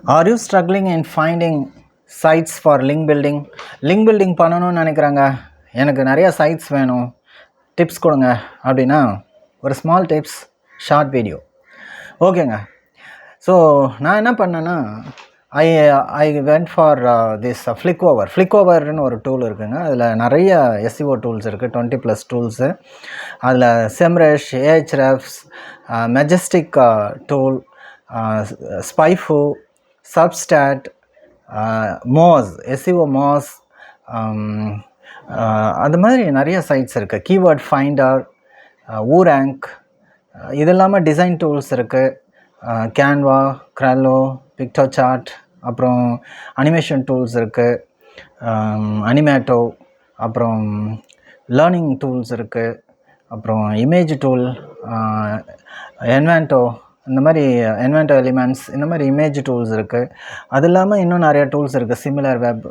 Are you struggling in finding sites for link building? Link building பண்ணணும்னு நினைக்கிறாங்க, எனக்கு நிறைய சைட்ஸ் வேணும், டிப்ஸ் கொடுங்க அப்படின்னா ஒரு ஸ்மால் டிப்ஸ் ஷார்ட் வீடியோ. ஓகேங்க. ஸோ நான் என்ன பண்ணேன்னா ஐ வென்ட் ஃபார் திஸ் ஃப்ளிக்ஓவர்னு ஒரு டூல் இருக்குங்க. அதில் நிறைய எஸ்இஓ டூல்ஸ் இருக்குது, 20+ டூல்ஸு. அதில் செம்ரஷ், ஏஹெச்ரெஃப்ஸ், மெஜஸ்டிக் டூல், ஸ்பைஃபு, சப்ஸ்டாட், மோஸ், எஸ்இஓ மோஸ், அது மாதிரி நிறைய சைட்ஸ் இருக்குது. கீவேர்ட் ஃபைண்டர், ஊரேங்க், இது இல்லாமல் டிசைன் டூல்ஸ் இருக்குது. கேன்வா, க்ரல்லோ, பிக்டோசார்ட், அப்புறம் அனிமேஷன் டூல்ஸ் இருக்குது, அனிமேட்டோ, அப்புறம் லேர்னிங் டூல்ஸ் இருக்குது, அப்புறம் இமேஜ் டூல், என்வான்டோ, இந்த மாதிரி என்வான்டோ எலிமெண்ட்ஸ், இந்த மாதிரி இமேஜ் டூல்ஸ் இருக்குது. அது இல்லாமல் இன்னும் நிறைய டூல்ஸ் இருக்குது, சிமிலர் வெப்.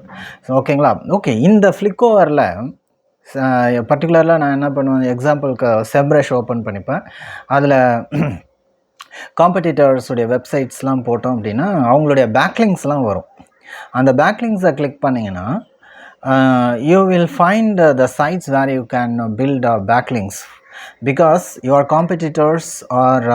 ஓகேங்களா? ஓகே, இந்த ஃப்ளிக்ஓவரில் பர்டிகுலராக நான் என்ன பண்ணுவேன், எக்ஸாம்பிளுக்கு செம்ரஷ் ஓப்பன் பண்ணிப்பேன். அதில் காம்படிட்டர்ஸுடைய வெப்சைட்ஸ்லாம் போட்டோம் அப்படின்னா அவங்களுடைய பேக்லிங்ஸ்லாம் வரும். அந்த பேக்லிங்ஸை கிளிக் பண்ணிங்கன்னா you will find the sites where you can build backlinks, because your competitors are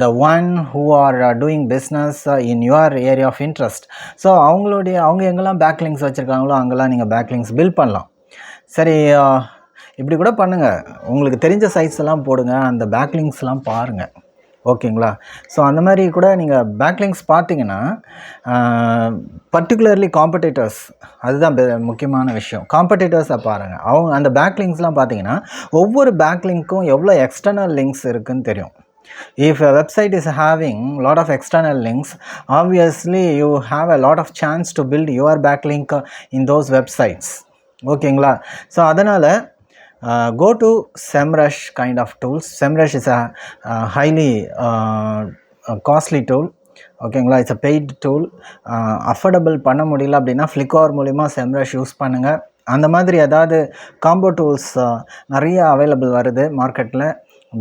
the one who are doing business in your area of interest. So அவங்க எங்கெல்லாம் பேக்லிங்ஸ் வச்சுருக்காங்களோ அங்கெல்லாம் நீங்கள் பேக்லிங்ஸ் பில்ட் பண்ணலாம். சரி, இப்படி கூட பண்ணுங்கள், உங்களுக்கு தெரிஞ்ச சைட்ஸ் எல்லாம் போடுங்க, அந்த பேக்லிங்ஸ்லாம் பாருங்கள். ஓகேங்களா? ஸோ அந்த மாதிரி கூட நீங்கள் பேக்லிங்ஸ் பார்த்தீங்கன்னா பர்டிகுலர்லி காம்படிட்டர்ஸ், அதுதான் முக்கியமான விஷயம். காம்படிட்டர்ஸை பாருங்கள், அவங்க அந்த பேக்லிங்ஸ்லாம் பார்த்தீங்கன்னா ஒவ்வொரு பேக்லிங்க்கும் எவ்வளோ எக்ஸ்டர்னல் லிங்க்ஸ் இருக்குதுன்னு தெரியும். If a website is having lot of external links, obviously you have a lot of chance to build your backlink in those websites. ஓகேங்களா? ஸோ அதனால் go to SEMrush kind of tools. SEMrush is a highly costly tool. ஓகேங்களா? It's a paid tool. Affordable பண்ண முடியல அப்படின்னா ஃப்ளிக்ஓவர் மூலிமா SEMrush use பண்ணுங்கள். அந்த மாதிரி ஏதாவது காம்போ டூல்ஸ் நிறைய அவைலபிள் வருது மார்க்கெட்டில்.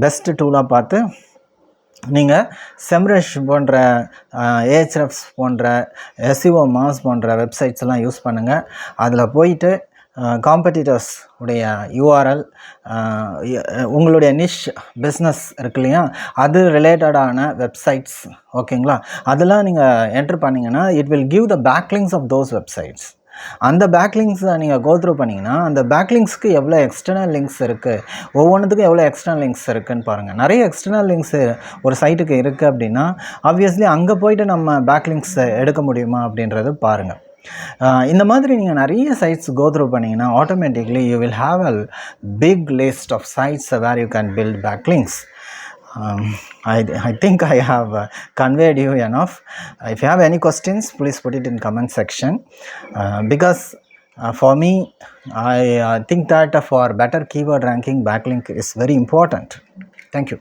பெஸ்ட்டு டூலாக பார்த்து நீங்கள் செம்ரஷ் போன்ற, ஏஹெச்ரெஃப்ஸ் போன்ற, எஸ்இஓ மாஸ் போன்ற வெப்சைட்ஸ்லாம் யூஸ் பண்ணுங்கள். அதில் போயிட்டு காம்படிட்டர்ஸ் உடைய யூஆர்எல், உங்களுடைய நிஷ் பிஸ்னஸ் இருக்கு இல்லையா, அது ரிலேட்டடான வெப்சைட்ஸ், ஓகேங்களா, அதெல்லாம் நீங்கள் என்ட்ரு பண்ணிங்கன்னா it will give the backlinks of those websites. அந்த பேக்லிங்ஸை நீங்கள் கோத்ரூ பண்ணிங்கன்னா அந்த பேக்லிங்ஸ்க்கு எவ்வளோ எக்ஸ்டர்னல் லிங்க்ஸ் இருக்குது, ஒவ்வொன்றுத்துக்கும் எவ்வளோ எக்ஸ்டர்னல் லிங்க்ஸ் இருக்குதுன்னு பாருங்கள். நிறைய எக்ஸ்டர்னல் லிங்க்ஸு ஒரு சைட்டுக்கு இருக்குது அப்படின்னா ஆப்வியஸ்லி அங்கே போய்ட்டு நம்ம பேக்லிங்ஸ் எடுக்க முடியுமா அப்படின்றது பாருங்கள். இந்த மாதிரி நீங்கள் நிறைய சைட்ஸ் கோத்ரூ பண்ணிங்கன்னா automatically you will have a big list of sites where you can build backlinks. I think I have conveyed you enough. If you have any questions, please put it in comment section. Because for me, I think that for better keyword ranking, backlink is very important. Thank you.